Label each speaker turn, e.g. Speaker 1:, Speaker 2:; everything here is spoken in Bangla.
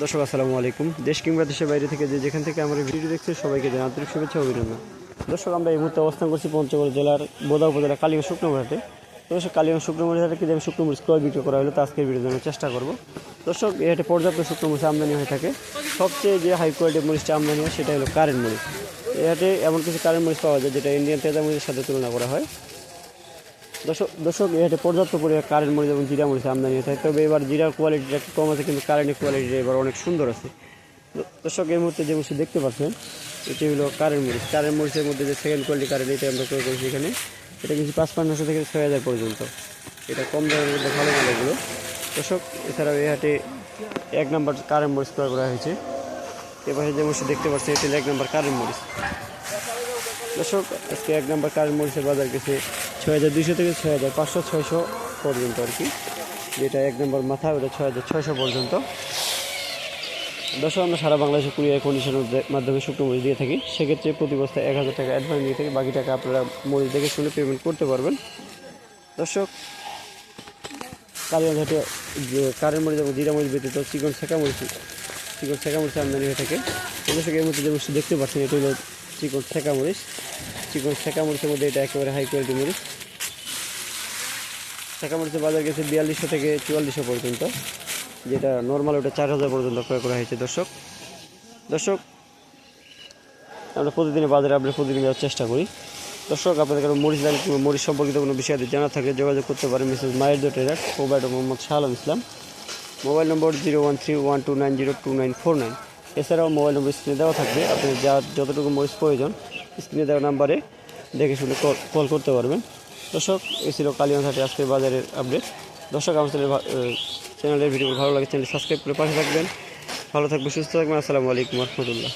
Speaker 1: দর্শক আসসালামু আলাইকুম। দেশ কিংবা দেশের বাইরে থেকে যেখান থেকে আমার ভিডিও দেখছে সবাইকে জানাই আন্তরিক শুভেচ্ছা ও অভিনন্দন। দর্শক আমরা এই মুহূর্তে অবস্থান করছি পঞ্চগড় জেলার বোদা উপজেলা কালিগঞ্জ শুকনো হাটে। দর্শক কালিগঞ্জ শুকনো হাটে কি শুকনো মরিচ ক্রয় বিক্রি করা হলো তা আজকের ভিডিও জানার চেষ্টা করব। দর্শক এই হাটে পর্যাপ্ত শুকনো মরিচ আমদানি হয়ে থাকে। সবচেয়ে যে হাই কোয়ালিটির মরিচটা আমদানি হয় সেটা হলো কারেন্ট মরিচ। এই হাটে এমন কিছু কারেন্ট মরিচ পাওয়া যায় যেটা ইন্ডিয়ান তেজা মরিচের সাথে তুলনা করা হয়। দর্শক এখানে পর্যাপ্ত পরিমাণে কারেন্ট মরিচ এবং জিরা মরিচ আমদানি হয়ে থাকে। তবে এবার জিরার কোয়ালিটিটা একটু কম আছে, কিন্তু কারেন্টের কোয়ালিটিটা এবার অনেক সুন্দর আছে। দর্শক এই মুহূর্তে যে মরিচ দেখতে পাচ্ছেন এটি হলো কারেন্ট মরিচ। কারেন্ট মরিচের মধ্যে যে সেকেন্ড কোয়ালিটি কারেন্ট এটা আমরা ক্রয় করেছি এখানে। এটা কিন্তু ৫৫০০ থেকে ৬০০০ পর্যন্ত, এটা কম দামের মধ্যে ভালো মাল এগুলো। দর্শক এছাড়াও এই হাটে ১ নম্বর কারেন্ট মরিচ ক্রয় করা হয়েছে। এবারে যে মরিচ দেখতে পাচ্ছেন এটি ১ নম্বর কারেন্ট মরিচ। দর্শক আজকে ১ নম্বর কারেন্ট মরিচের বাজার গেছে ৬২০০ থেকে ৬৫০০ ৬০০ পর্যন্ত আর কি। যেটা ১ নম্বর মাথা ওটা ৬৬০০ পর্যন্ত। দর্শক আমরা সারা বাংলাদেশে কুরিয়ার কন্ডিশনের মাধ্যমে শুকনো মরিচ দিয়ে থাকি। সেক্ষেত্রে প্রতি বস্তায় ১০০০ টাকা অ্যাডভান্স দিয়ে থাকি, বাকি টাকা আপনারা মরিচ দেখে শুনে পেমেন্ট করতে পারবেন। দর্শক কালিগঞ্জ হাটে কারেন্ট মরিচ এবং জিরা মরিচ ব্যতীত চিকন শেখা মরিচ আমদানি হয়ে থাকে। দর্শক এর মধ্যে যে মরিচ দেখতে পাচ্ছেন এটি হলো চিকন শেখা মরিচ। চিকন শেখা মরিচের মধ্যে এটা একেবারে হাই কোয়ালিটি মরিচ। শেখা মরিচের বাজার গেছে ৪২০০ থেকে ৪৪০০ পর্যন্ত, যেটা নর্মাল ওটা ৪০০০ পর্যন্ত ক্রয় করা হয়েছে। দর্শক আমরা প্রতিদিনের বাজারে আপডেট প্রতিদিন দেওয়ার চেষ্টা করি। দর্শক আপনাদের কারো মরিচ লাগলে কিংবা মরিচ সম্পর্কিত কোনো বিষয় জানা থাকলে যোগাযোগ করতে পারেন মিসেস মায়ের দো trader, provider Mohammad Shah Alam Islam. Mobile number 01312902949। এছাড়াও মোবাইল নম্বর স্ক্রিনে দেওয়া থাকবে, আপনি যতটুকু মরিচ প্রয়োজন স্ক্রিনে দেওয়া নাম্বারে দেখে শুনে কল করতে পারবেন। দর্শক এই ছিল কালিগঞ্জ হাটে আজকের বাজারের আপডেট। দর্শক আমার চ্যানেলের ভিডিওগুলো ভালো লাগে চ্যানেল সাবস্ক্রাইব করে পাশে থাকবেন। ভালো থাকবেন, সুস্থ থাকবেন। আসসালামু আলাইকুম রহমতুল্লাহ।